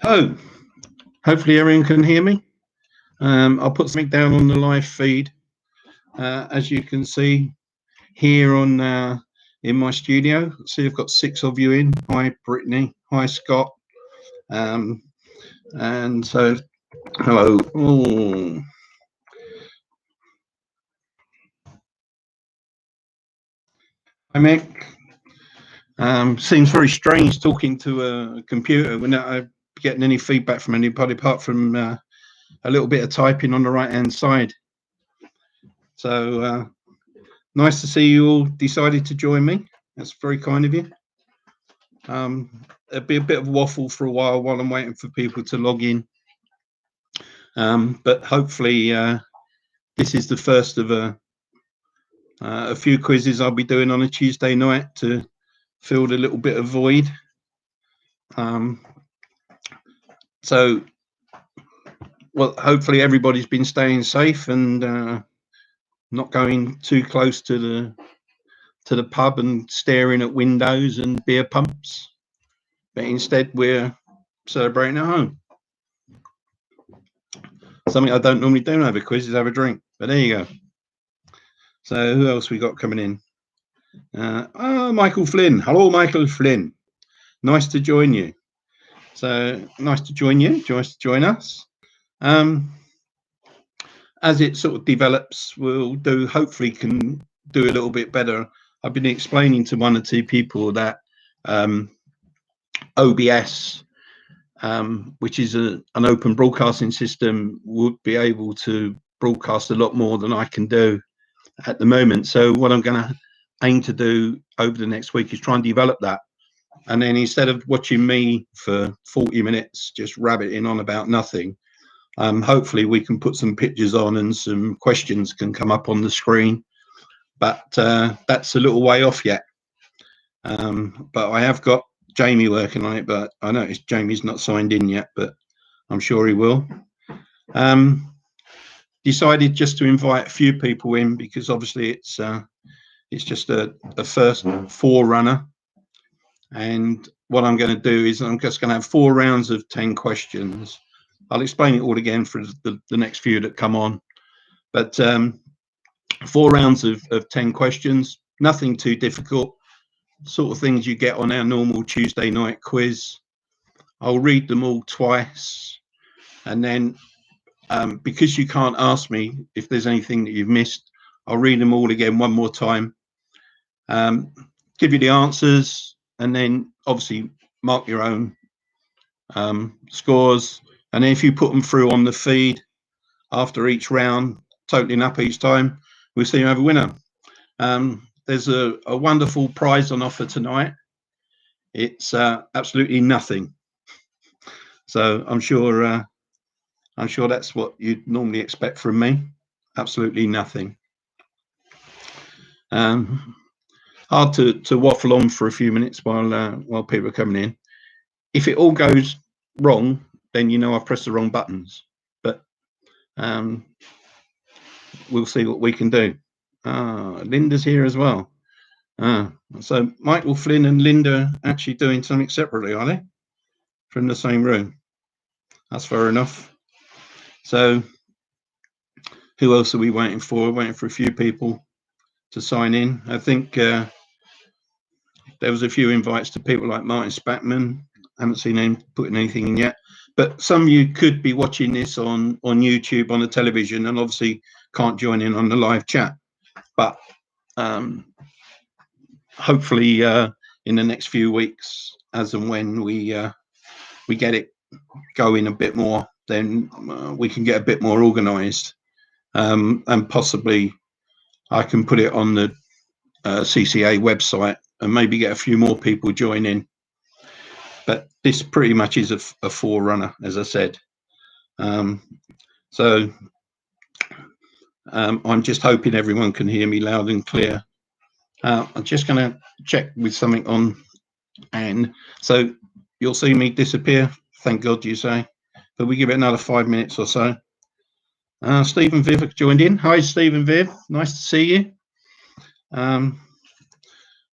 So, hopefully everyone can hear me. I'll put something down on the live feed. As you can see here on in my studio. See, I've got 6 of you in. Hi, Brittany. Hi, Scott. And so, hello. Ooh. Hi, Mick. Seems very strange talking to a computer when I'm getting any feedback from anybody apart from a little bit of typing on the right-hand side. So nice to see you all decided to join me. That's very kind of you. It'll be a bit of waffle for a while I'm waiting for people to log in. But hopefully this is the first of a few quizzes I'll be doing on a Tuesday night to fill the little bit of void. So, well, hopefully everybody's been staying safe and not going too close to the pub and staring at windows and beer pumps, but instead we're celebrating at home. Something I don't normally do over quiz is have a drink, but there you go. So who else we got coming in? Michael Flynn. Hello, Michael Flynn. Nice to join you. So nice to join you. Nice to join us. As it sort of develops, we'll hopefully can do a little bit better. I've been explaining to 1 or 2 people that OBS, which is an open broadcasting system, would be able to broadcast a lot more than I can do at the moment. So what I'm going to aim to do over the next week is try and develop that. And then instead of watching me for 40 minutes just rabbiting on about nothing, hopefully we can put some pictures on and some questions can come up on the screen. But that's a little way off yet. But I have got Jamie working on it, but I noticed Jamie's not signed in yet, but I'm sure he will. Decided just to invite a few people in because obviously it's just a first forerunner. And what I'm going to do is I'm just going to have 4 rounds of 10 questions. I'll explain it all again for the next few that come on. But 4 rounds of 10 questions, nothing too difficult, sort of things you get on our normal Tuesday night quiz. I'll read them all twice. And then because you can't ask me if there's anything that you've missed, I'll read them all again 1 more time. Give you the answers, and then obviously mark your own scores. And then if you put them through on the feed after each round, totaling up each time, we'll see you have a winner. There's a wonderful prize on offer tonight. It's absolutely nothing. So I'm sure that's what you'd normally expect from me. Absolutely nothing. Hard to waffle on for a few minutes while people are coming in. If it all goes wrong, then you know I've pressed the wrong buttons. But we'll see what we can do. Linda's here as well. So Michael Flynn and Linda actually doing something separately, are they? From the same room. That's fair enough. So who else are we waiting for? We're waiting for a few people to sign in. I think there was a few invites to people like Martin Spackman. I haven't seen him putting anything in yet. But some of you could be watching this on YouTube, on the television, and obviously can't join in on the live chat. But hopefully in the next few weeks, as and when we get it going a bit more, then we can get a bit more organized, and possibly I can put it on the CCA website and maybe get a few more people join in. But this pretty much is a forerunner, as I said. So I'm just hoping everyone can hear me loud and clear. I'm just going to check with something on, and so you'll see me disappear. Thank God, you say. But we give it another 5 minutes or so. Stephen Viv joined in. Hi, Stephen Viv. Nice to see you.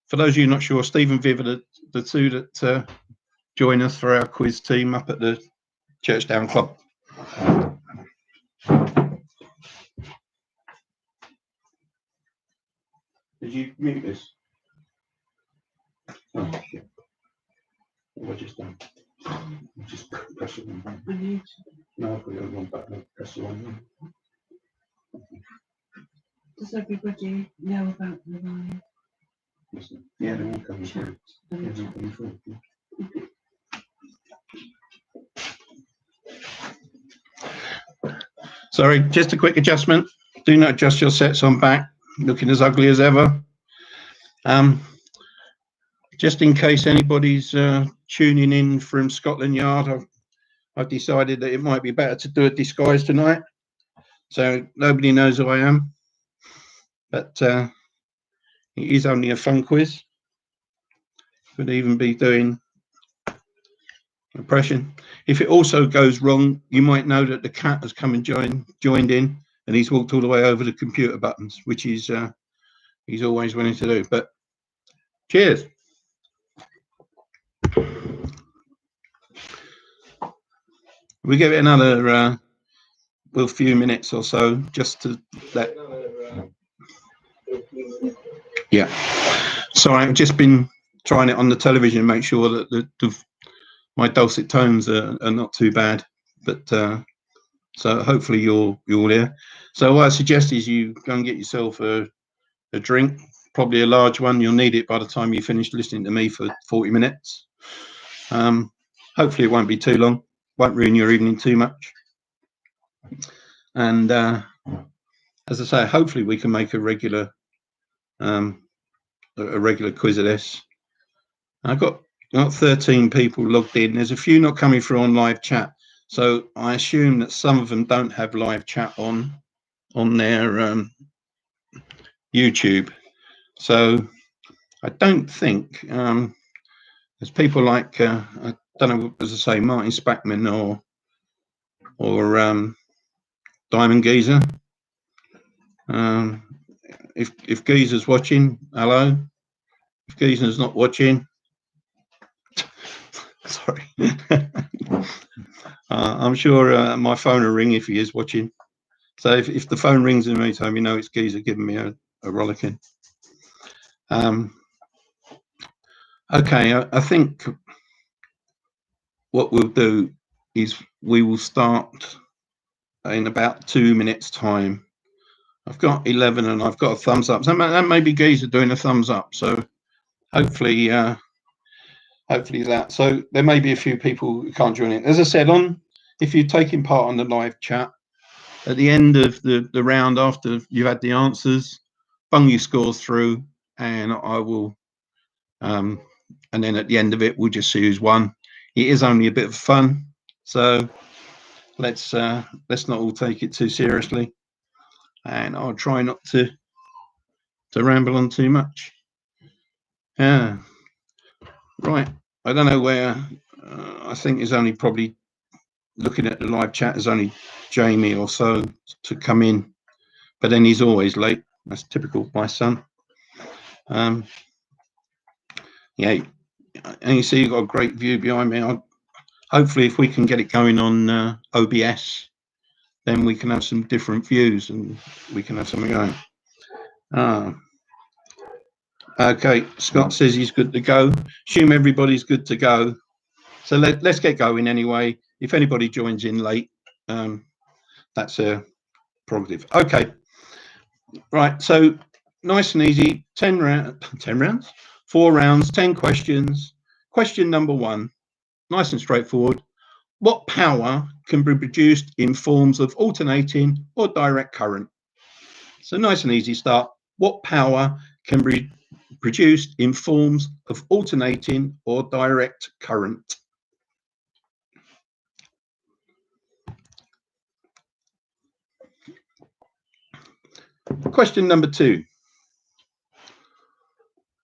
For those of you not sure, Stephen Viv are the 2 that join us for our quiz team up at the Churchdown Club. Did you mute this? Oh, shit. What have I just done? Just press it on. No, I've got the other one button. Press the one. Does everybody know about the line? Yeah, they're all coming through. Yeah, they're all coming through. Sorry, just a quick adjustment. Do not adjust your sets on back. Looking as ugly as ever. Just in case anybody's tuning in from Scotland Yard, I've decided that it might be better to do a disguise tonight, so nobody knows who I am. But it is only a fun quiz. Could even be doing impression. If it also goes wrong, you might know that the cat has come and joined in, and he's walked all the way over the computer buttons, which he's always wanting to do. But cheers. We give it another few minutes or so, just to let. Yeah. So I've just been trying it on the television to make sure that my dulcet tones are not too bad. But so hopefully you're here. So what I suggest is you go and get yourself a drink, probably a large one. You'll need it by the time you finish listening to me for 40 minutes. Hopefully it won't be too long. Won't ruin your evening too much. And as I say, hopefully we can make a regular quiz of this. I've got 13 people logged in. There's a few not coming through on live chat, so I assume that some of them don't have live chat on their YouTube. So I don't think there's people like I don't know, as I say, Martin Spackman or Diamond Geezer. If Geezer's watching, hello. If Geezer's not watching, sorry. I'm sure my phone will ring if he is watching. So if the phone rings in the meantime, you know it's Geezer giving me a rollicking. Okay, I think what we'll do is we will start in about 2 minutes time. I've got 11 and I've got a thumbs up. So that may be Geezer doing a thumbs up. So hopefully that. So there may be a few people who can't join in. As I said, if you're taking part on the live chat, at the end of the round, after you've had the answers, bung your scores through, and I will, and then at the end of it, we'll just see who's won. It is only a bit of fun, so let's not all take it too seriously, and I'll try not to ramble on too much. Yeah, right. I don't know where. I think there's only probably, looking at the live chat, there's only Jamie or so to come in, but then he's always late. That's typical of my son. Yeah, and you see you've got a great view behind me. Hopefully if we can get it going on OBS, then we can have some different views and we can have something going. Okay, Scott says he's good to go. Assume everybody's good to go. So let's get going anyway. If anybody joins in late, that's a prerogative. Okay, right, so nice and easy, 10 rounds, 4 rounds, 10 questions. Question number 1, nice and straightforward. What power can be produced in forms of alternating or direct current? So nice and easy start. What power can be produced in forms of alternating or direct current? Question number 2.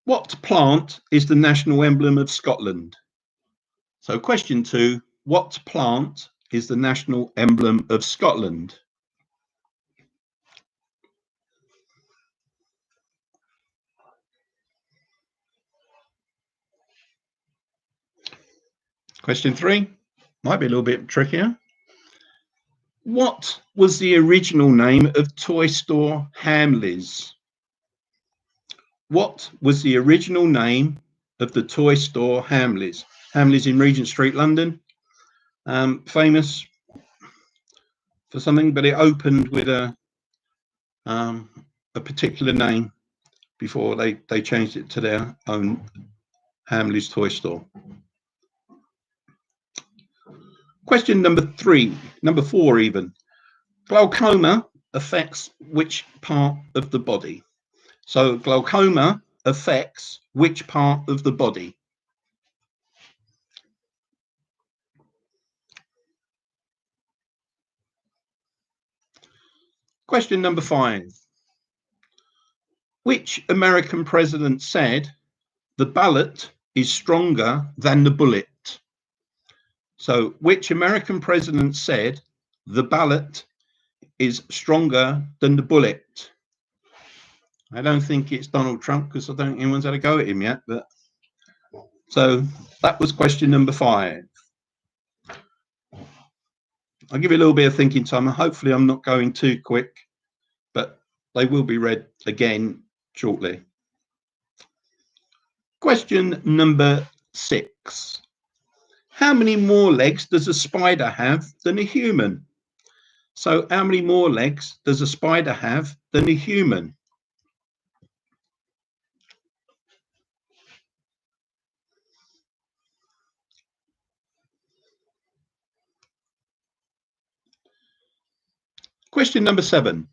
What plant is the national emblem of Scotland? So question 2, what plant is the national emblem of Scotland? Question 3, might be a little bit trickier. What was the original name of toy store Hamleys? What was the original name of the toy store Hamleys? Hamleys in Regent Street, London. Famous for something, but it opened with a particular name before they changed it to their own Hamleys toy store. Question number 4 even. Glaucoma affects which part of the body? So glaucoma affects which part of the body? Question number 5. Which American president said the ballot is stronger than the bullet? So which American president said the ballot is stronger than the bullet? I don't think it's Donald Trump, because I don't think anyone's had a go at him yet. But so that was question number 5. I'll give you a little bit of thinking time. Hopefully I'm not going too quick, but they will be read again shortly. Question number 6. How many more legs does a spider have than a human? So how many more legs does a spider have than a human? Question number 7.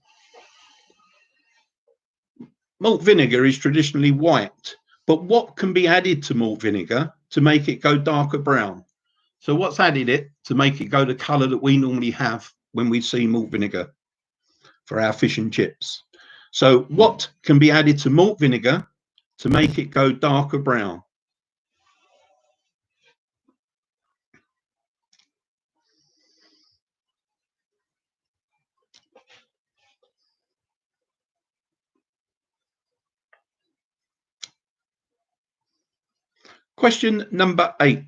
Malt vinegar is traditionally white, but what can be added to malt vinegar to make it go darker brown? So what's added it to make it go the colour that we normally have when we see malt vinegar for our fish and chips? So what can be added to malt vinegar to make it go darker brown? Question number 8.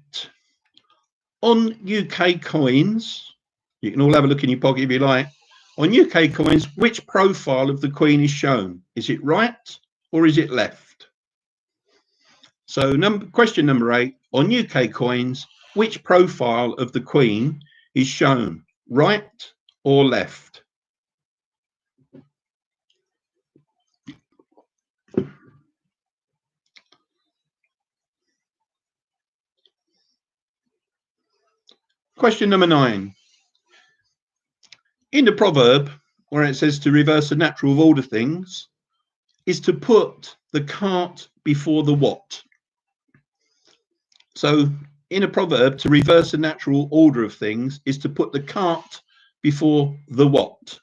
On UK coins, you can all have a look in your pocket if you like. On UK coins, which profile of the Queen is shown? Is it right or is it left? So question number 8. On UK coins, which profile of the Queen is shown? Right or left? Question number 9. In the proverb where it says to reverse the natural order of things, is to put the cart before the what? So in a proverb, to reverse the natural order of things is to put the cart before the what?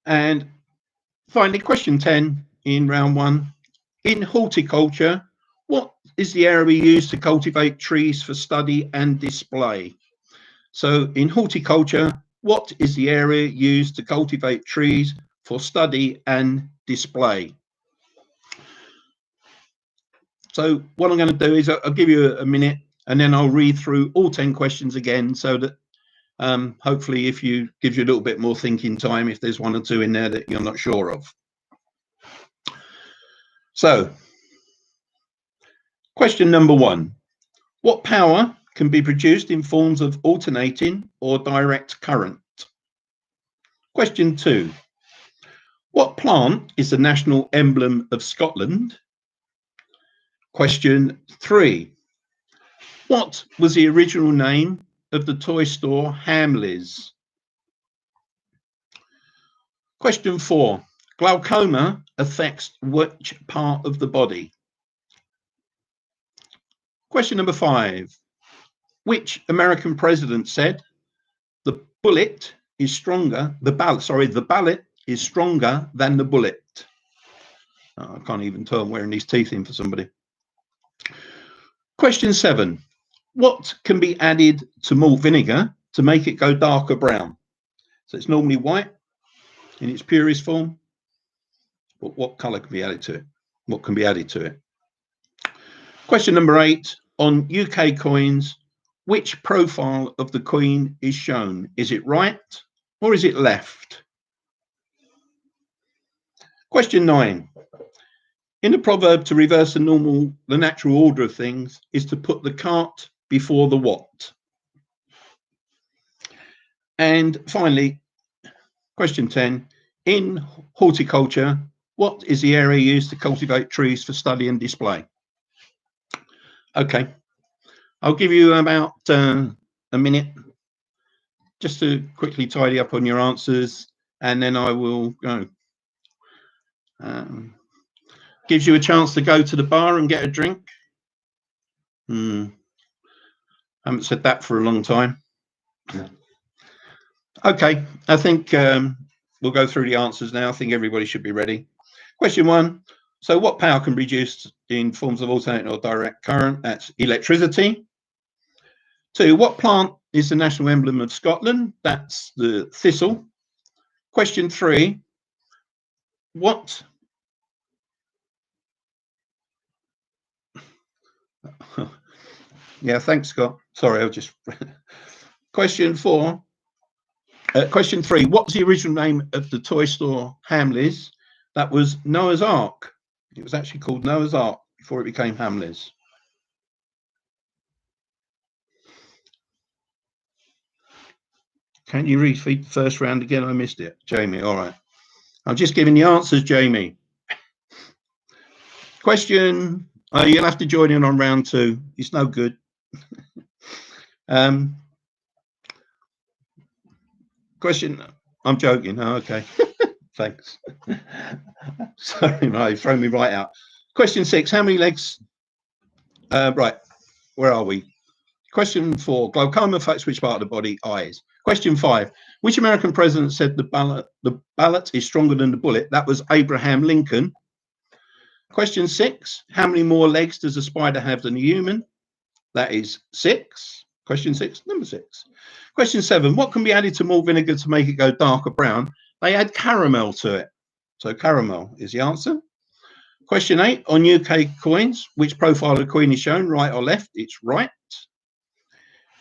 And finally, question 10 in round 1. In horticulture, what is the area used to cultivate trees for study and display? So in horticulture, what is the area used to cultivate trees for study and display? So what I'm going to do is I'll give you a minute and then I'll read through all 10 questions again, so that hopefully gives you a little bit more thinking time if there's 1 or 2 in there that you're not sure of. So question number 1. What power can be produced in forms of alternating or direct current? Question 2. What plant is the national emblem of Scotland? Question 3. What was the original name of the toy store Hamleys? Question 4. Glaucoma affects which part of the body? Question number 5. Which American president said the ballot is stronger than the bullet? Oh, I can't even tell I'm wearing these teeth in for somebody. Question 7. What can be added to malt vinegar to make it go darker brown? So it's normally white in its purest form. but what colour can be added to it? What can be added to it? Question number 8. On UK coins, which profile of the Queen is shown? Is it right or is it left? Question 9. In the proverb, to reverse the natural order of things is to put the cart before the what? And finally, question 10. In horticulture, what is the area used to cultivate trees for study and display? Okay, I'll give you about a minute just to quickly tidy up on your answers, and then I will go. Gives you a chance to go to the bar and get a drink. Haven't said that for a long time. Okay, I think we'll go through the answers now. I think everybody should be ready. Question 1. So what power can be produced in forms of alternating or direct current? That's electricity. 2. What plant is the national emblem of Scotland? That's the thistle. Question 3. What? Yeah, thanks, Scott. Sorry, I'll just... Question 4. Question 3. What's the original name of the toy store Hamleys? That was Noah's Ark. It was actually called Noah's Ark before it became Hamleys. Can you repeat the first round again? I missed it. Jamie, all right. I'm just giving the answers, Jamie. Question, you'll have to join in on round 2. It's no good. Question, I'm joking. Oh, okay. Thanks. Sorry, mate, throw me right out. Question 6, how many legs? Right, where are we? Question 4, glaucoma affects which part of the body? Eyes. Question 5, which American president said the ballot is stronger than the bullet? That was Abraham Lincoln. Question 6, how many more legs does a spider have than a human? That is 6. Question 6, number 6. Question 7, what can be added to malt vinegar to make it go darker brown? They add caramel to it. So caramel is the answer. Question 8, on UK coins, which profile of the Queen is shown, right or left? It's right.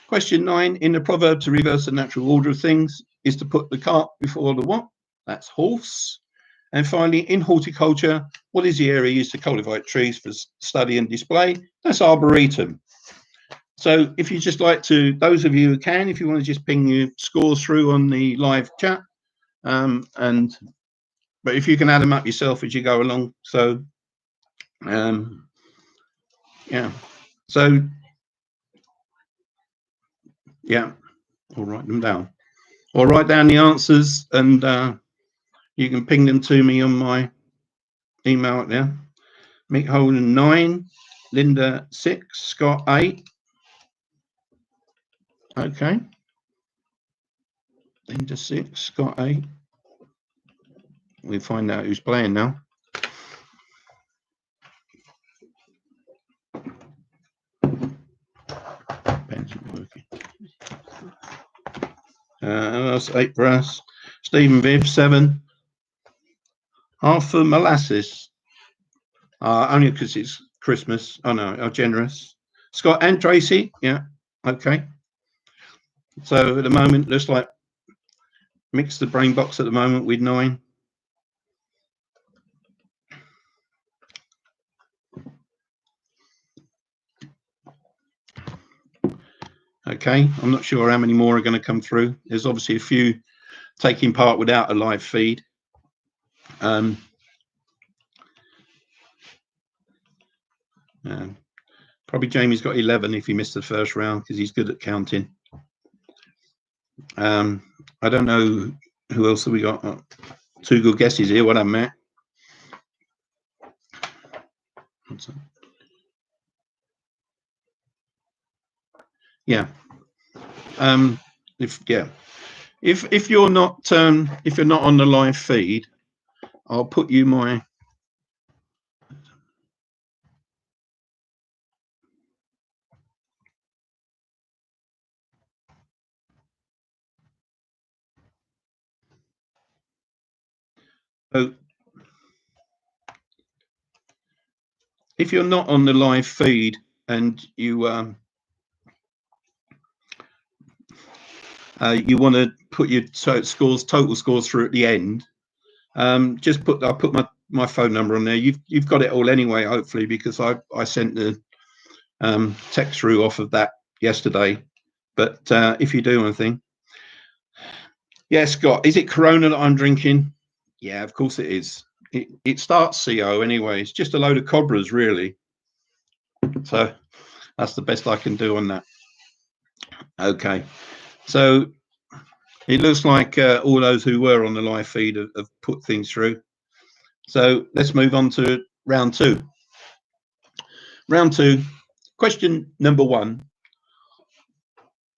Question 9, in the proverb to reverse the natural order of things is to put the cart before the what? That's horse. And finally, in horticulture, what is the area used to cultivate trees for study and display? That's arboretum. So if you just like to, those of you who can, if you want to just ping your scores through on the live chat, but if you can add them up yourself as you go along. So, yeah. So, yeah, I'll write them down. I'll write down the answers and you can ping them to me on my email out there. Mick Holden 9, Linda 6, Scott 8. Okay. Linda 6, Scott 8. We'll find out who's playing now. Pens not working. That's 8 brass. Stephen Viv 7. Arthur Molasses. Only because it's Christmas. Oh no, how generous. Scott and Tracy. Yeah. Okay. So at the moment, looks like mix the brain box at the moment with 9. Okay, I'm not sure how many more are going to come through. There's obviously a few taking part without a live feed. Probably Jamie's got 11 if he missed the first round because he's good at counting. I don't know who else have we got. 2 good guesses here. Well done, Matt. Yeah. If you're not on the live feed, I'll put you my if you're not on the live feed and you you want to put your total scores through at the end, I'll put my phone number on there. You've got it all anyway, hopefully, because I sent the text through off of that yesterday. But if you do anything, yeah, Scott, is it Corona that I'm drinking? Yeah, of course it is. It starts CO anyway. It's just a load of cobras, really. So that's the best I can do on that. Okay, so it looks like all those who were on the live feed have put things through. So let's move on to round two. Round two, question number 1.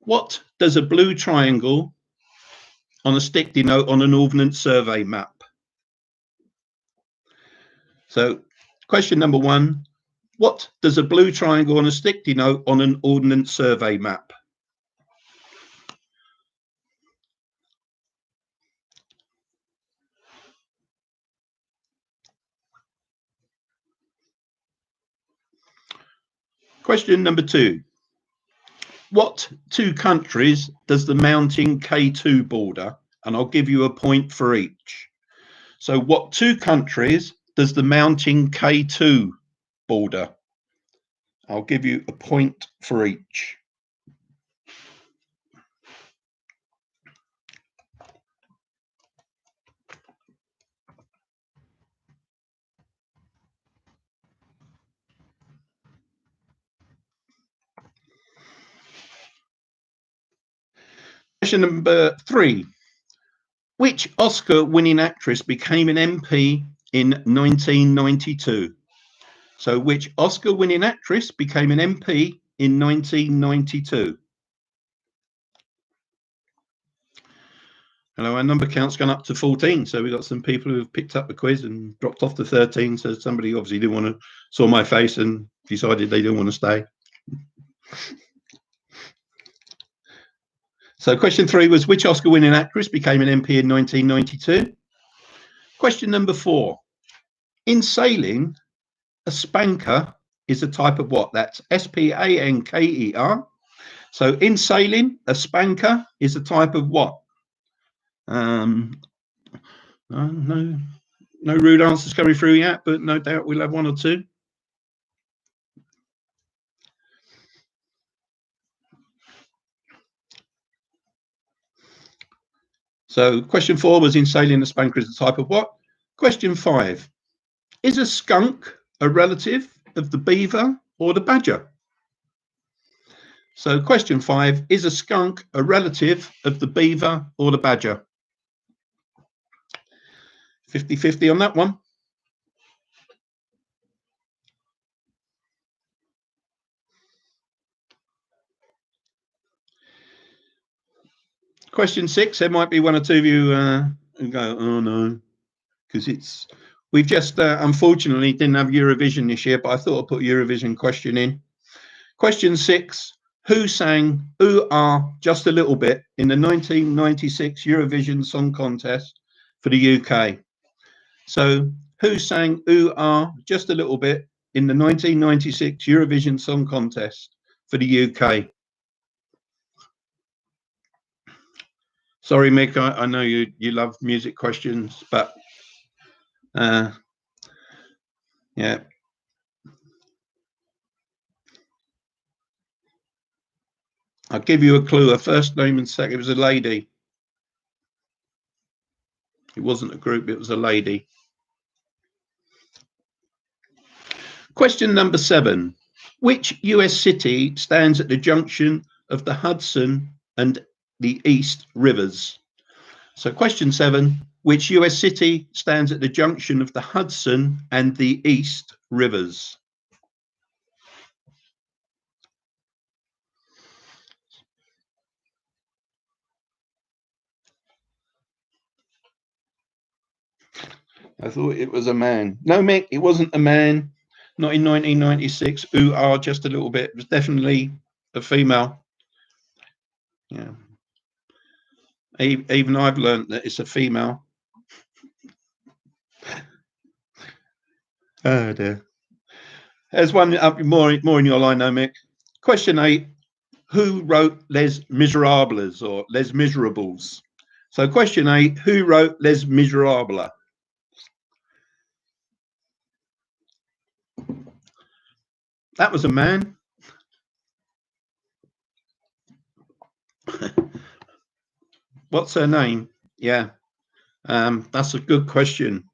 What does a blue triangle on a stick denote on an ordnance survey map? So question number 1, what does a blue triangle on a stick denote on an ordnance survey map? Question number 2, what 2 countries does the mountain K2 border? And I'll give you a point for each. So what 2 countries does the mountain K2 border? I'll give you a point for each. Question number 3. Which Oscar-winning actress became an MP in 1992? So which Oscar-winning actress became an MP in 1992? Hello, our number count's gone up to 14. So we've got some people who have picked up the quiz and dropped off to 13. So somebody obviously didn't want to saw my face and decided they didn't want to stay. So question 3 was which Oscar-winning actress became an MP in 1992? Question number 4. In sailing, a spanker is a type of what? That's S-P-A-N-K-E-R. So in sailing, a spanker is a type of what? No rude answers coming through yet, but no doubt we'll have 1 or 2. So question 4 was in sailing, a spanker is a type of what? Question 5, is a skunk a relative of the beaver or the badger? So question 5, is a skunk a relative of the beaver or the badger? 50-50 on that one. Question 6, there might be 1 or 2 of you who go, oh no, because we've just unfortunately didn't have Eurovision this year, but I thought I'd put a Eurovision question in. Question 6, who sang Ooh Ah Just a Little Bit in the 1996 Eurovision Song Contest for the UK? So who sang Ooh Ah Just a Little Bit in the 1996 Eurovision Song Contest for the UK? Sorry, Mick, I know you love music questions, but yeah. I'll give you a clue. Her first name and second, it was a lady. It wasn't a group, it was a lady. Question number 7. Which US city stands at the junction of the Hudson and the East Rivers? So question 7, which US city stands at the junction of the Hudson and the East Rivers? I thought it was a man. No, Mick, it wasn't a man. Not in 1996. Ooh, ah, just a little bit. It was definitely a female. Yeah. Even I've learned that it's a female. Oh dear. There's one up more in your line now, Mick. Question 8. Who wrote Les Miserables or Les Miserables? So question 8. Who wrote Les Miserables? That was a man. What's her name? Yeah, that's a good question.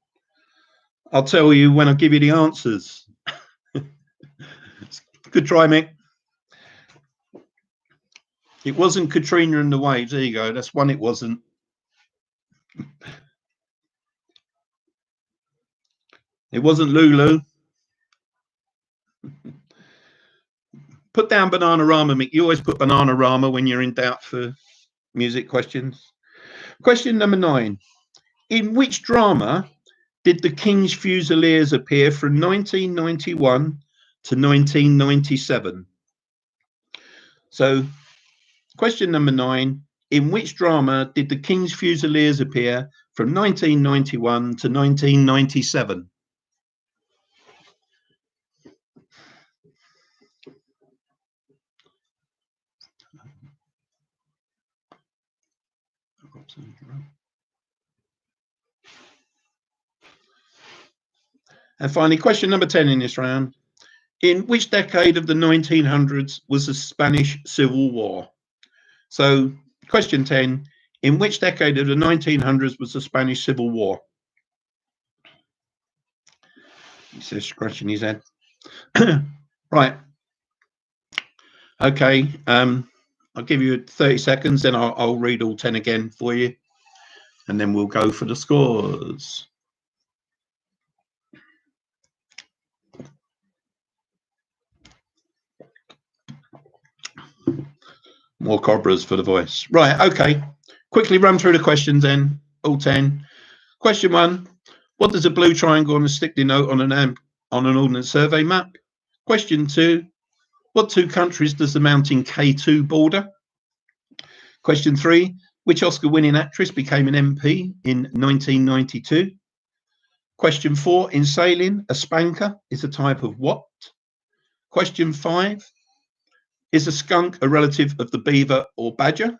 I'll tell you when I give you the answers. Good try, Mick. It wasn't Katrina and the Waves. There you go. That's one it wasn't. It wasn't Lulu. Put down Bananarama, Mick. You always put Bananarama when you're in doubt for music questions. Question number 9. In which drama did the King's Fusiliers appear from 1991 to 1997? So, question number 9. In which drama did the King's Fusiliers appear from 1991 to 1997? And finally, question number 10 in this round. In which decade of the 1900s was the Spanish Civil War? So, question 10. In which decade of the 1900s was the Spanish Civil War? He says, scratching his head. Right. Okay. I'll give you 30 seconds, then I'll read all 10 again for you, and then we'll go for the scores. More cobras for the voice. Right, okay. Quickly run through the questions then, all 10. Question 1. What does a blue triangle on a stick denote on an ordnance survey map? Question 2. What 2 countries does the mountain K2 border? Question 3. Which Oscar-winning actress became an MP in 1992? Question 4. In sailing, a spanker is a type of what? Question 5. Is a skunk a relative of the beaver or badger?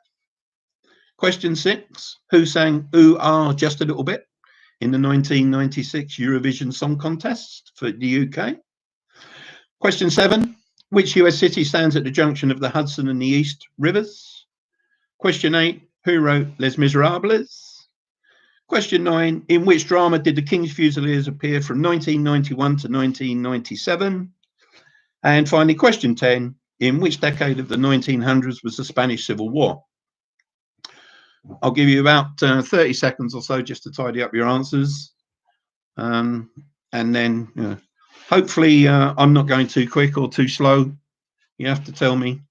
Question 6. Who sang Ooh Ah Just a Little Bit in the 1996 Eurovision Song Contest for the UK? Question 7. Which US city stands at the junction of the Hudson and the East Rivers? Question 8. Who wrote Les Miserables? Question 9. In which drama did the King's Fusiliers appear from 1991 to 1997? And finally, question 10. In which decade of the 1900s was the Spanish Civil War? I'll give you about 30 seconds or so just to tidy up your answers. And then, you know, hopefully I'm not going too quick or too slow. You have to tell me,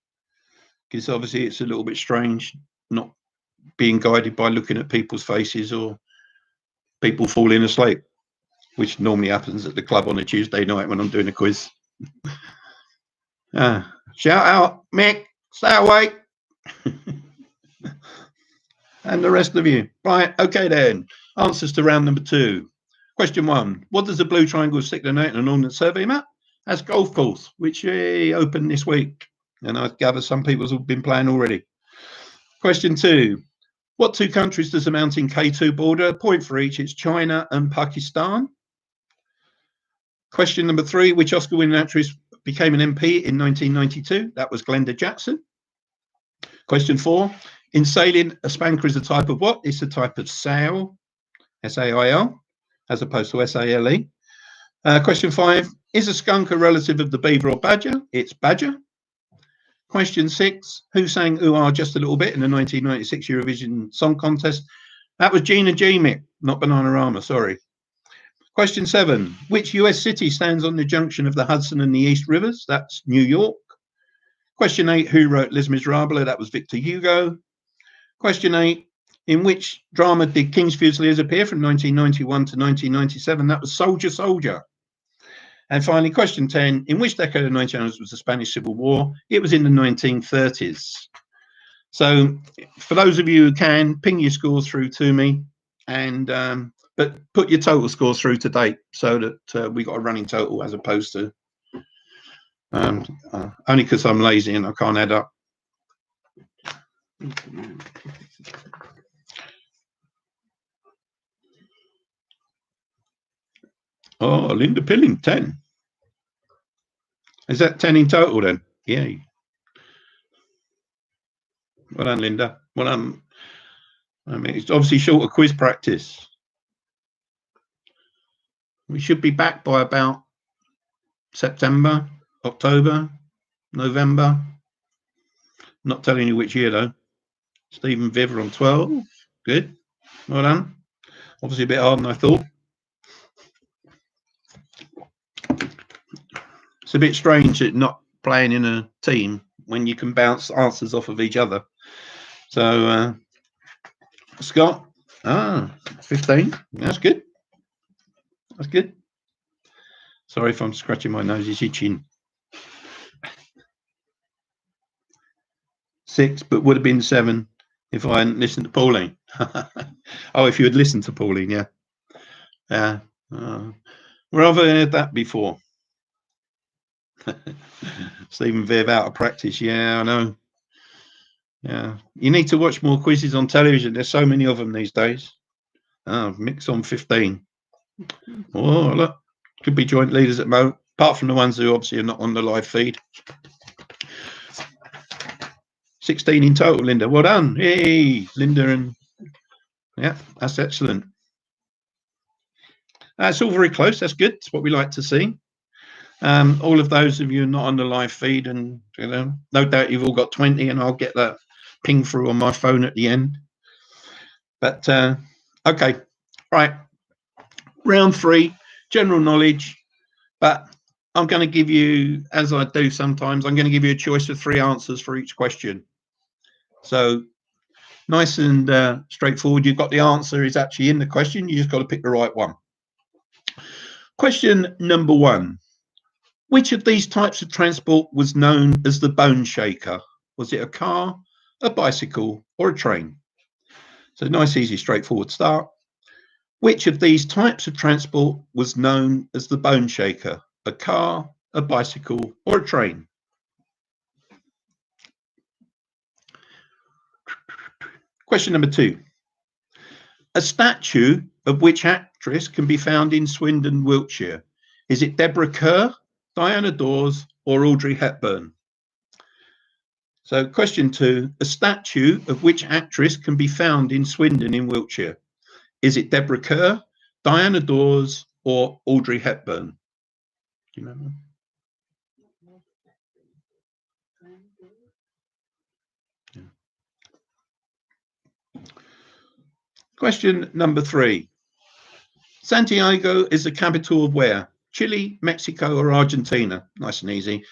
because obviously it's a little bit strange not being guided by looking at people's faces or people falling asleep, which normally happens at the club on a Tuesday night when I'm doing a quiz. Shout out, Mick, stay awake. And the rest of you. Right, okay then. Answers to round number 2. Question 1. What does the blue triangle stick denote on an ordnance survey map? That's golf course, which opened this week. And I gather some people have been playing already. Question 2. What 2 countries does the mountain K2 border? Point for each. It's China and Pakistan. Question number 3. Which Oscar-winning actress became an MP in 1992? That was Glenda Jackson. Question 4. In sailing, a spanker is a type of what? It's a type of sail, S-A-I-L, as opposed to S-A-L-E. Question 5. Is a skunk a relative of the beaver or badger? It's badger. Question 6. Who sang Ooh Ah Just a Little Bit in the 1996 Eurovision Song Contest? That was Gina G, Mick, not Bananarama, sorry. Question 7. Which US city stands on the junction of the Hudson and the East Rivers? That's New York. Question 8. Who wrote Les Miserables? That was Victor Hugo. Question 8. In which drama did King's Fusiliers appear from 1991 to 1997? That was Soldier, Soldier. And finally, question 10. In which decade of the 1900s was the Spanish Civil War? It was in the 1930s. So for those of you who can, ping your scores through to me, and but put your total scores through to date so that we got a running total as opposed to Only because I'm lazy and I can't add up. Oh, Linda Pilling, 10. Is that 10 in total then? Yeah. Well done, Linda. Well done. I mean, it's obviously short of quiz practice. We should be back by about September, October, November. Not telling you which year though. Stephen Viver on 12. Good. Well done. Obviously a bit harder than I thought. It's a bit strange that not playing in a team when you can bounce answers off of each other. So Scott, 15. That's good. That's good. Sorry if I'm scratching my nose, it's itching. 6, but would have been 7 if I hadn't listened to Pauline. Oh, if you had listened to Pauline, yeah. Yeah. Where have I heard that before? Stephen Viv out of practice. Yeah, I know. Yeah. You need to watch more quizzes on television. There's so many of them these days. Mix on 15. Oh, look. Could be joint leaders at the moment, apart from the ones who obviously are not on the live feed. 16 in total, Linda. Well done. Hey, Linda. And yeah, that's excellent. It's all very close. That's good. It's what we like to see. All of those of you not on the live feed, and no doubt you've all got 20, and I'll get that ping through on my phone at the end. But okay, right. Round 3, general knowledge. But I'm going to give you, as I do sometimes, I'm going to give you a choice of 3 answers for each question. So nice and straightforward. You've got the answer is actually in the question. You just got to pick the right one. Question number 1. Which of these types of transport was known as the bone shaker? Was it a car, a bicycle, or a train? So nice, easy, straightforward start. Which of these types of transport was known as the bone shaker? A car, a bicycle, or a train? Question number 2. A statue of which actress can be found in Swindon, Wiltshire? Is it Deborah Kerr, Diana Dawes, or Audrey Hepburn? So question 2, a statue of which actress can be found in Swindon in Wiltshire? Is it Deborah Kerr, Diana Dawes, or Audrey Hepburn? Do you remember? Yeah. Question number 3. Santiago is the capital of where? Chile, Mexico, or Argentina? Nice and easy.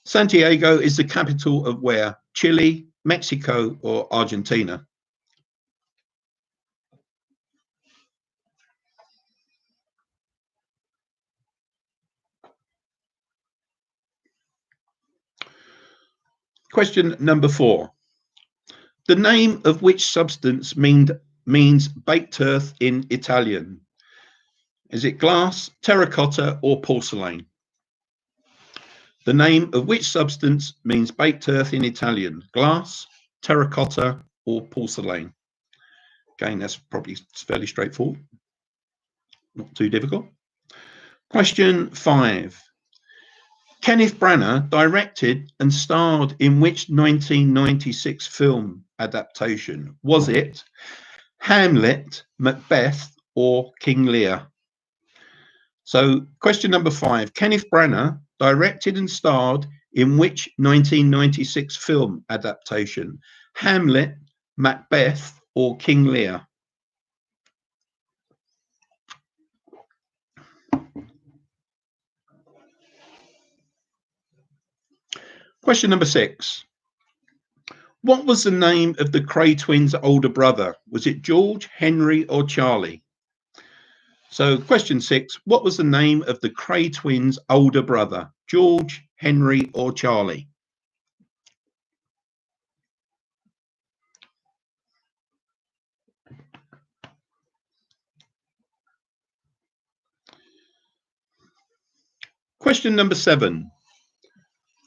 Santiago is the capital of where? Chile, Mexico, or Argentina? Question number 4. The name of which substance means baked earth in Italian? Is it glass, terracotta, or porcelain? The name of which substance means baked earth in Italian? Glass, terracotta, or porcelain? Again, that's probably fairly straightforward. Not too difficult. Question 5. Kenneth Branagh directed and starred in which 1996 film adaptation? Was it Hamlet, Macbeth, or King Lear? So question number 5. Kenneth Branagh directed and starred in which 1996 film adaptation? Hamlet, Macbeth, or King Lear? Question number 6. What was the name of the Cray twins' older brother? Was it George, Henry, or Charlie? So question 6, what was the name of the Cray twins' older brother? George, Henry, or Charlie? Question number 7.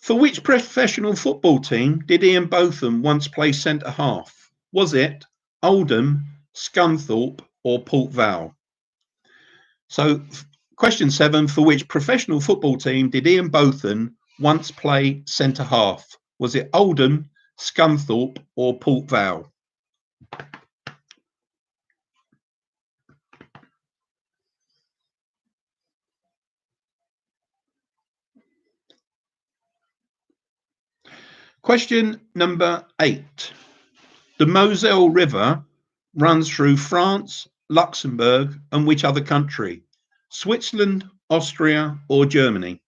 For which professional football team did Ian Botham once play centre half? Was it Oldham, Scunthorpe, or Port Vale? So, question 7, for which professional football team did Ian Botham once play centre half? Was it Oldham, Scunthorpe, or Port Vale? Question number 8. The Moselle River runs through France, Luxembourg, and which other country? Switzerland, Austria, or Germany?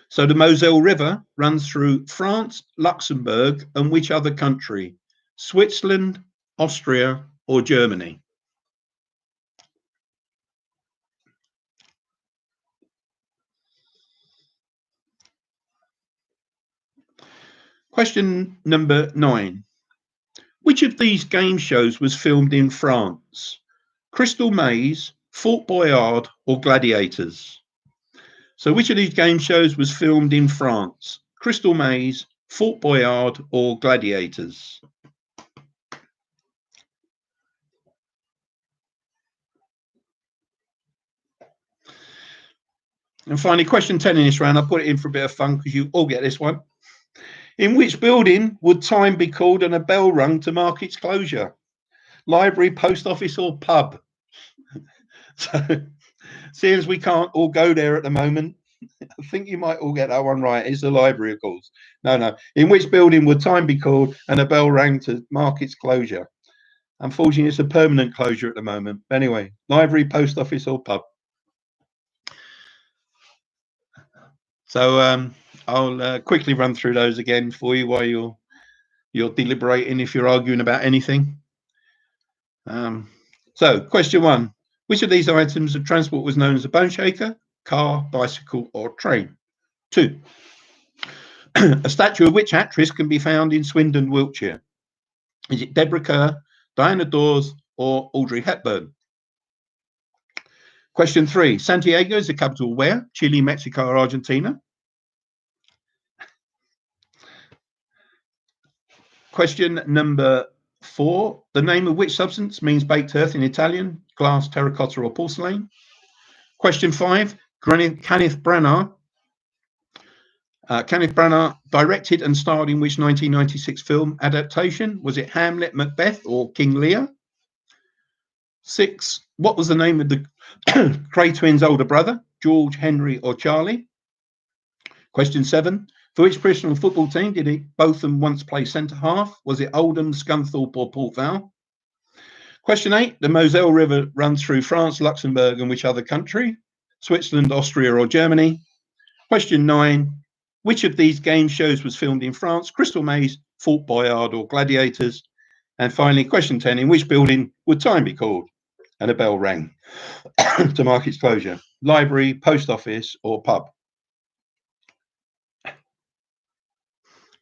So the Moselle River runs through France, Luxembourg, and which other country? Switzerland, Austria, or Germany? Question number 9. Which of these game shows was filmed in France? Crystal Maze, Fort Boyard, or Gladiators? So which of these game shows was filmed in France? Crystal Maze, Fort Boyard, or Gladiators? And finally, question 10 in this round. I'll put it in for a bit of fun because you all get this one. In which building would time be called and a bell rung to mark its closure? Library, post office, or pub? So, seeing as we can't all go there at the moment, I think you might all get that one right. It's the library, of course. No. In which building would time be called and a bell rang to mark its closure? Unfortunately, it's a permanent closure at the moment. Anyway, library, post office, or pub? So I'll quickly run through those again for you while you're deliberating if you're arguing about anything. So question 1, which of these items of transport was known as a bone shaker? Car, bicycle, or train? 2, a statue of which actress can be found in Swindon, Wiltshire? Is it Deborah Kerr, Diana Dawes, or Audrey Hepburn? Question 3, Santiago is the capital where? Chile, Mexico, or Argentina? Question number 4, the name of which substance means baked earth in Italian? Glass, terracotta, or porcelain? Question 5, Kenneth Branagh directed and starred in which 1996 film adaptation? Was it Hamlet, Macbeth, or King Lear? 6, what was the name of the Cray twins' older brother? George, Henry, or Charlie? Question 7, for which professional football team did Botham once play centre half? Was it Oldham, Scunthorpe, or Port Vale? Question 8, the Moselle River runs through France, Luxembourg, and which other country? Switzerland, Austria, or Germany? Question 9, which of these game shows was filmed in France? Crystal Maze, Fort Boyard, or Gladiators? And finally, question 10, in which building would time be called and a bell rang to mark its closure? Library, post office, or pub?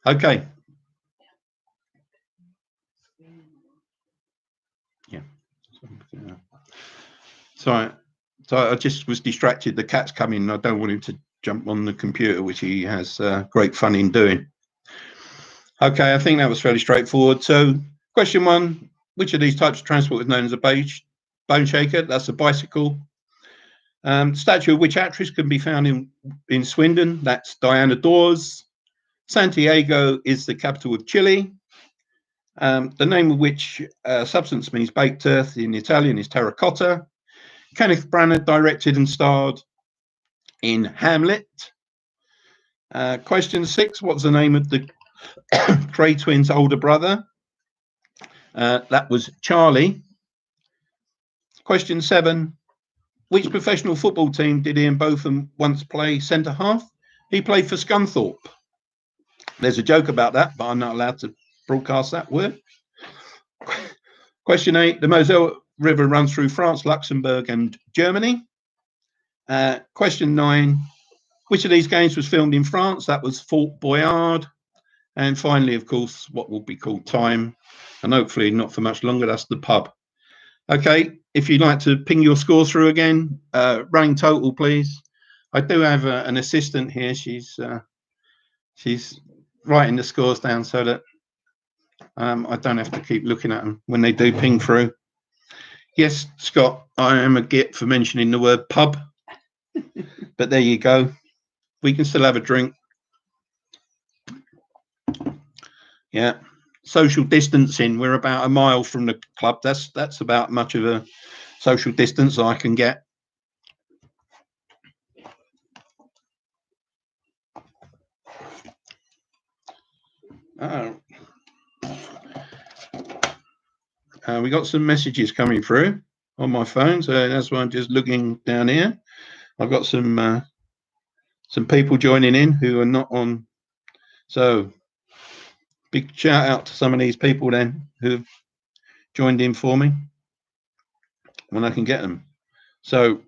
Okay. Yeah. So I just was distracted. The cat's coming. I don't want him to jump on the computer, which he has great fun in doing. Okay, I think that was fairly straightforward. So question 1, which of these types of transport is known as a bone shaker? That's a bicycle. Statue of which actress can be found in Swindon? That's Diana Dawes. Santiago is the capital of Chile. The name of which substance means baked earth in Italian is terracotta. Kenneth Branagh directed and starred in Hamlet. Question 6, what's the name of the Cray twins' older brother? That was Charlie. Question 7, which professional football team did Ian Botham once play centre half? He played for Scunthorpe. There's a joke about that, but I'm not allowed to broadcast that word. Question 8, the Moselle River runs through France, Luxembourg, and Germany. Question 9, which of these games was filmed in France? That was Fort Boyard. And finally, of course, what will be called time, and hopefully not for much longer, that's the pub. Okay, if you'd like to ping your score through again, running total, please. I do have an assistant here. She's She's writing the scores down so that I don't have to keep looking at them when they do ping through. Yes, Scott, I am a git for mentioning the word pub, but there you go. We can still have a drink. Yeah, social distancing. We're about a mile from the club. That's about much of a social distance I can get. We got some messages coming through on my phone, so that's why I'm just looking down here. I've got some people joining in who are not on. So big shout out to some of these people then who've joined in for me when I can get them. So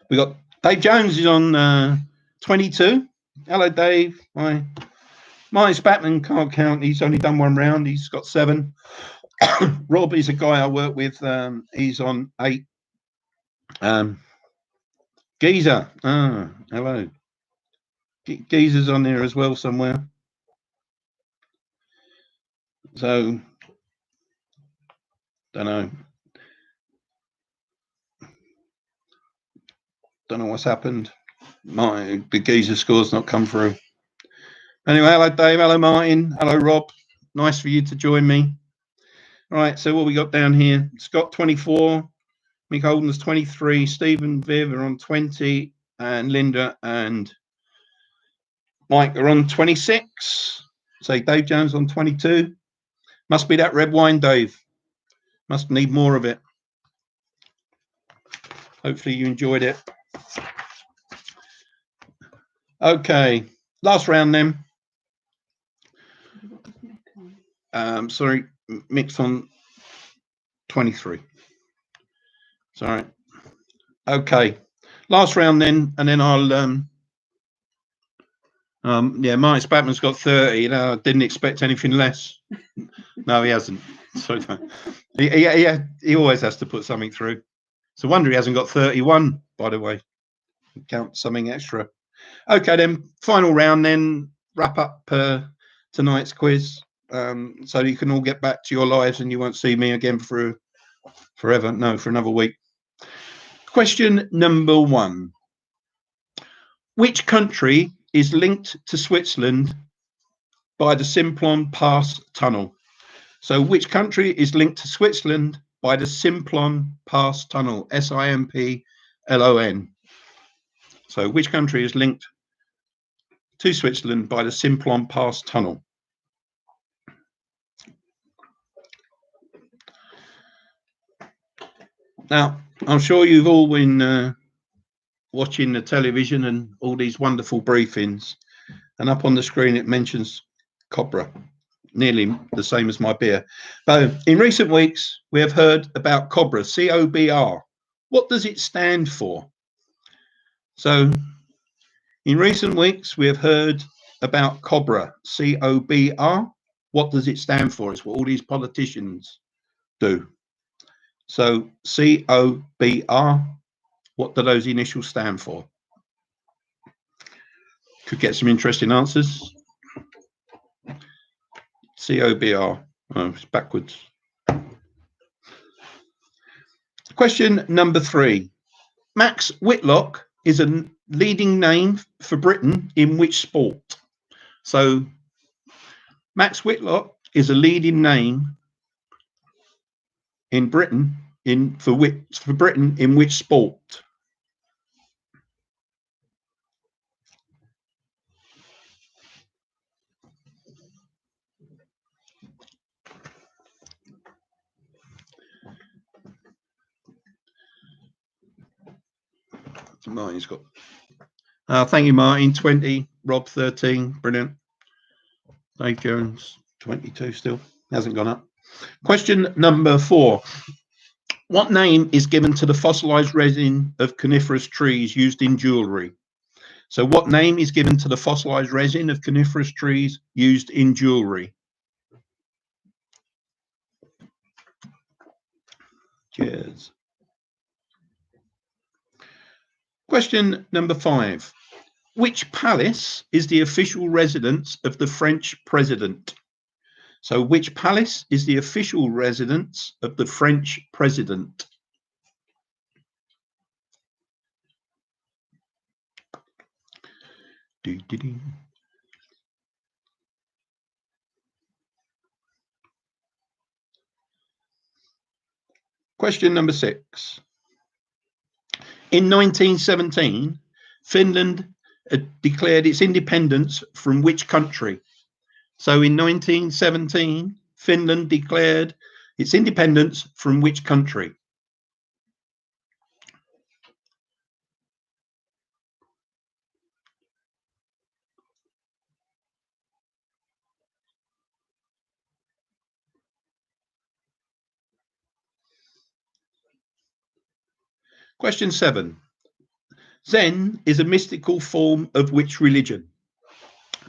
we got Dave Jones is on 22. Hello, Dave. Hi. Martin Spatman can't count. He's only done one round. He's got 7. Rob is a guy I work with. He's on 8. Geezer. Hello. Geezer's on there as well somewhere. So, don't know what's happened. The Geezer score's not come through. Anyway, hello Dave, hello Martin, hello Rob. Nice for you to join me. All right, so what we got down here? Scott 24, Mick Holden's 23, Stephen Viv are on 20, and Linda and Mike are on 26. Say Dave Jones on 22. Must be that red wine, Dave. Must need more of it. Hopefully you enjoyed it. Okay, last round then. Sorry, Mick's on 23. Sorry. Okay, last round then, and then I'll yeah, Martin Spatman's got 30. I didn't expect anything less. No, he hasn't. So he always has to put something through. It's a wonder he hasn't got 31, by the way. Count something extra. Okay, then final round. Then wrap up tonight's quiz, so you can all get back to your lives and you won't see me again for forever. No, for another week. Question number 1: which country is linked to Switzerland by the Simplon Pass Tunnel? So which country is linked to Switzerland by the Simplon Pass Tunnel? Simplon. So which country is linked to Switzerland by the Simplon Pass Tunnel? Now, I'm sure you've all been watching the television and all these wonderful briefings, and up on the screen it mentions Cobra, nearly the same as my beer. So in recent weeks, we have heard about Cobra, C-O-B-R. What does it stand for? So in recent weeks, we have heard about Cobra, C-O-B-R. What does it stand for? It's what all these politicians do. So C-O-B-R, what do those initials stand for? Could get some interesting answers. C-O-B-R. Oh, it's backwards. Question number 3. Max Whitlock is a leading name for Britain in which sport? So Max Whitlock is a leading name in Britain for Britain in which sport? Martin's got. Thank you, Martin. 20, Rob 13, brilliant. Dave Jones 22 still hasn't gone up. Question number 4. What name is given to the fossilized resin of coniferous trees used in jewelry? So what name is given to the fossilized resin of coniferous trees used in jewelry? Cheers. Question number 5. which palace is the official residence of the French president? So which palace is the official residence of the French president? Question number 6. In 1917, Finland declared its independence from which country? So in 1917, Finland declared its independence from which country? Question 7. Zen is a mystical form of which religion?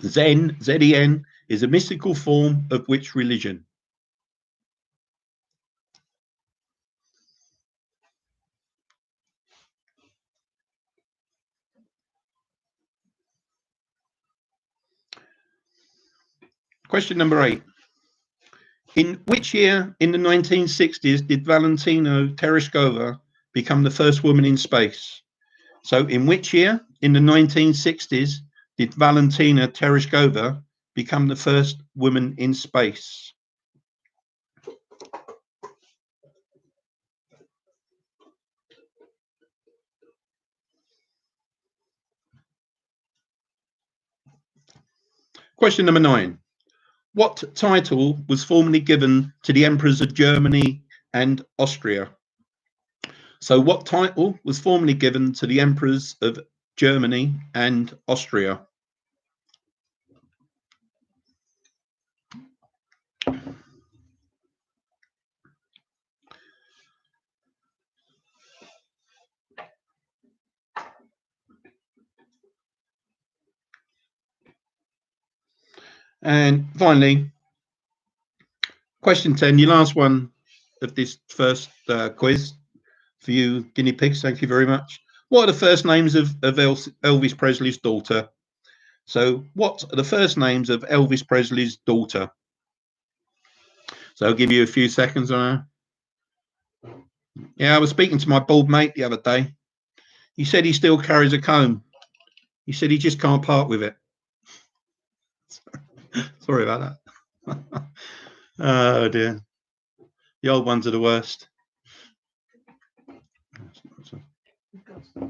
Zen, Z-E-N, is a mystical form of which religion? Question number 8. In which year in the 1960s did Valentina Tereshkova become the first woman in space? So in which year in the 1960s did Valentina Tereshkova become the first woman in space? Question number 9. What title was formerly given to the emperors of Germany and Austria? So what title was formerly given to the emperors of Germany and Austria? And finally, question 10, your last one of this first quiz for you guinea pigs. Thank you very much. What are the first names of Elvis Presley's daughter? So what are the first names of Elvis Presley's daughter? So I'll give you a few seconds on that. Yeah, I was speaking to my bald mate the other day. He said he still carries a comb. He said he just can't part with it. Sorry about that. Oh dear. The old ones are the worst.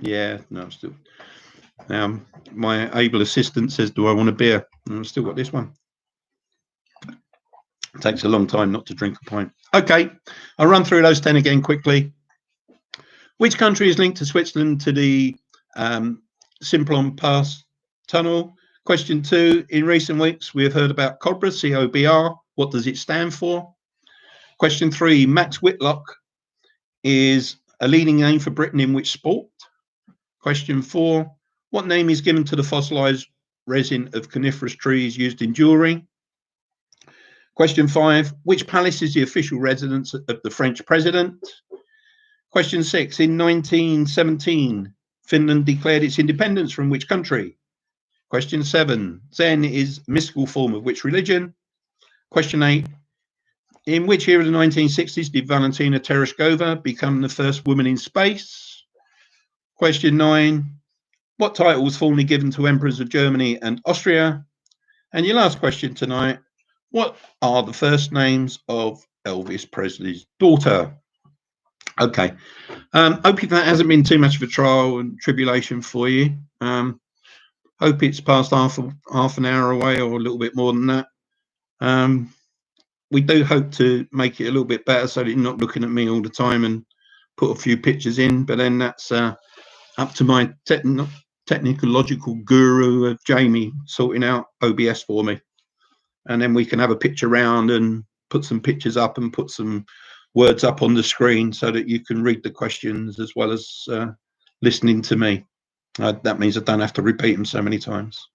Yeah, no, still. Now, my able assistant says, do I want a beer? And I've still got this one. It takes a long time not to drink a pint. Okay, I'll run through those 10 again quickly. Which country is linked to Switzerland to the Simplon Pass tunnel? Question 2. In recent weeks, we have heard about COBRA, C-O-B-R. What does it stand for? Question 3. Max Whitlock is a leading name for Britain in which sport? Question 4. What name is given to the fossilized resin of coniferous trees used in jewelry? Question 5. Which palace is the official residence of the French president? Question 6. In 1917, Finland declared its independence from which country? Question 7. Zen is a mystical form of which religion? Question 8. In which year of the 1960s did Valentina Tereshkova become the first woman in space? Question 9. What title was formerly given to emperors of Germany and Austria? And your last question tonight. What are the first names of Elvis Presley's daughter? Okay. Hope that hasn't been too much of a trial and tribulation for you. Hope it's past half an hour away or a little bit more than that. We do hope to make it a little bit better so that you're not looking at me all the time and put a few pictures in, but then that's up to my technological guru of Jamie sorting out OBS for me. And then we can have a picture round and put some pictures up and put some words up on the screen so that you can read the questions as well as listening to me. That means I don't have to repeat them so many times.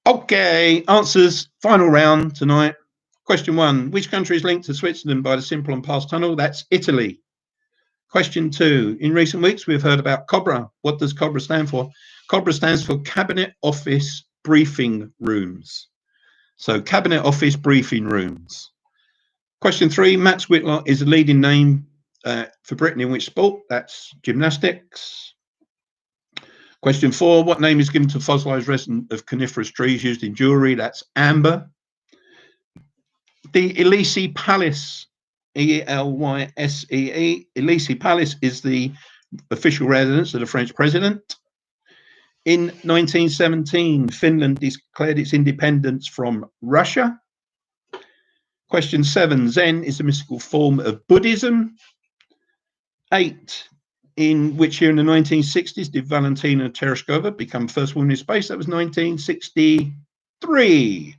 Okay, answers, final round tonight. Question 1, which country is linked to Switzerland by the Simplon Pass tunnel? That's Italy. Question 2, in recent weeks we've heard about COBRA. What does COBRA stand for? COBRA stands for Cabinet Office Briefing Rooms. So Cabinet Office Briefing Rooms. Question 3, Max Whitlock is a leading name for Britain in which sport? That's gymnastics. Question 4, what name is given to fossilized resin of coniferous trees used in jewelry? That's amber. The Elysee Palace, E-L-Y-S-E-E. Elysee Palace is the official residence of the French president. In 1917, Finland declared its independence from Russia. Question 7, Zen is a mystical form of Buddhism. 8, in which year in the 1960s did Valentina Tereshkova become first woman in space? That was 1963.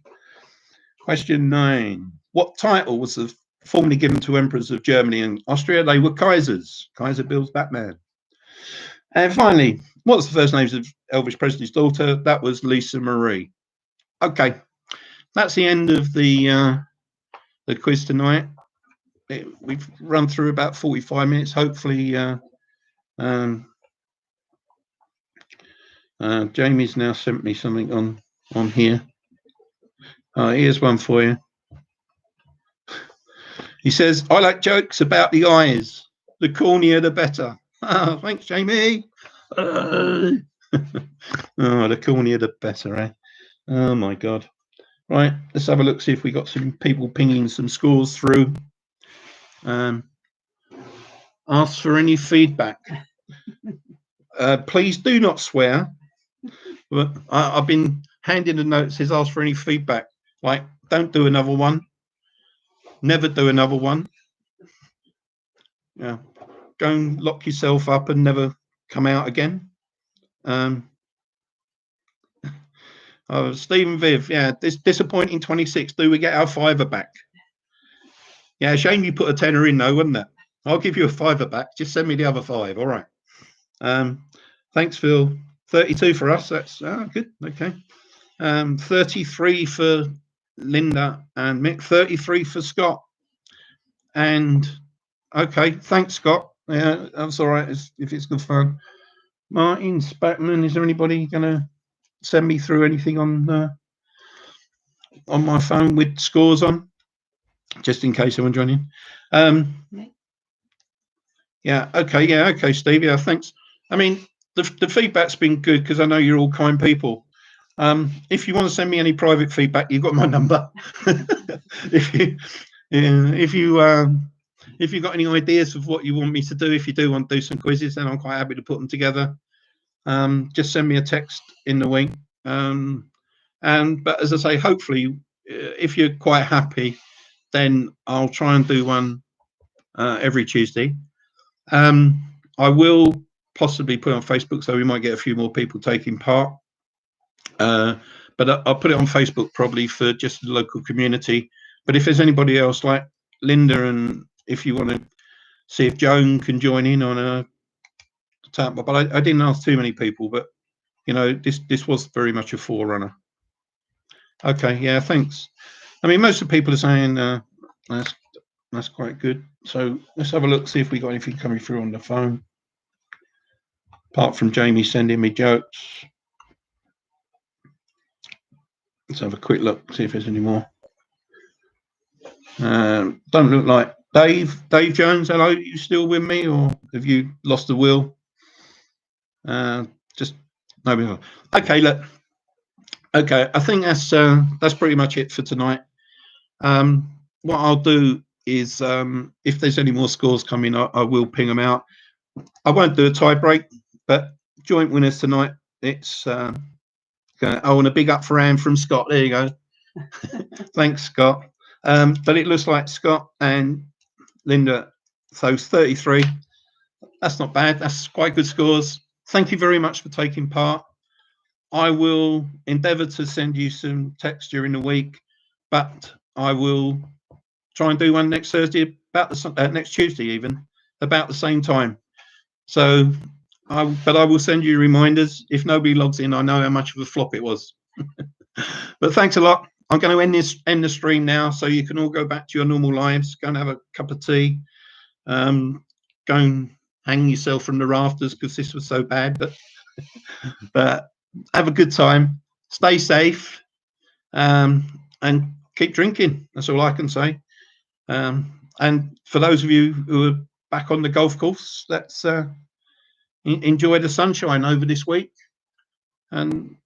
Question 9, what title was formerly given to emperors of Germany and Austria? They were Kaisers. Kaiser Bill's Batman. And finally, what was the first name of Elvis Presley's daughter? That was Lisa Marie. Okay, that's the end of the quiz tonight. We've run through about 45 minutes. Hopefully, Jamie's now sent me something on here. Here's one for you. He says, I like jokes about the eyes. The cornier, the better. Oh, thanks, Jamie. Oh, the cornier, the better, eh? Oh, my God. Right, let's have a look, see if we got some people pinging some scores through. Ask for any feedback. Please do not swear. But I've been handing a note that says ask for any feedback. Like, don't do another one. Never do another one. Yeah, go and lock yourself up and never come out again. Stephen Viv, yeah, this disappointing 26. Do we get our $5 back? Yeah, shame you put a tenner in though, wouldn't it? I'll give you a $5 back. Just send me the other 5. All right. Thanks, Phil. 32 for us. That's good. Okay. 33 for Linda and Mick. 33 for Scott. And okay, thanks, Scott. Yeah, that's all right if it's good fun. Martin Spackman, is there anybody gonna send me through anything on my phone with scores on, just in case someone joining? Yeah. Okay, Steve. Yeah, thanks. I mean, the feedback's been good because I know you're all kind people. If you want to send me any private feedback, you've got my number. If you've got any ideas of what you want me to do, if you do want to do some quizzes, then I'm quite happy to put them together. Just send me a text in the week. But as I say, hopefully, if you're quite happy, then I'll try and do one every Tuesday. I will possibly put it on Facebook, so we might get a few more people taking part. But I'll put it on Facebook probably for just the local community. But if there's anybody else like Linda, and if you want to see if Joan can join in on a tap, but I didn't ask too many people. But you know, this was very much a forerunner. Okay, yeah, thanks. I mean, most of the people are saying that's quite good. So let's have a look, see if we got anything coming through on the phone. Apart from Jamie sending me jokes. Let's have a quick look, see if there's any more. Don't look like Dave Jones. Hello, you still with me, or have you lost the will? Just nobody. Okay, look. Okay, I think that's pretty much it for tonight. What I'll do is, if there's any more scores coming, I will ping them out. I won't do a tie break, but joint winners tonight. It's and a big up for Anne from Scott. There you go. Thanks, Scott. But it looks like Scott and Linda, so 33. That's not bad. That's quite good scores. Thank you very much for taking part. I will endeavour to send you some text during the week, but I will try and do one next Thursday, about the next Tuesday even, about the same time. So, I will send you reminders. If nobody logs in, I know how much of a flop it was. But thanks a lot. I'm going to end the stream now, so you can all go back to your normal lives. Go and have a cup of tea. Go and hang yourself from the rafters because this was so bad. But But have a good time, stay safe, and keep drinking. That's all I can say. And for those of you who are back on the golf course, let's enjoy the sunshine over this week, and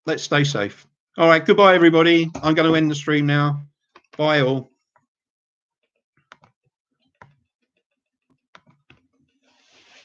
let's stay safe. All right, goodbye everybody. I'm going to end the stream now. Bye all.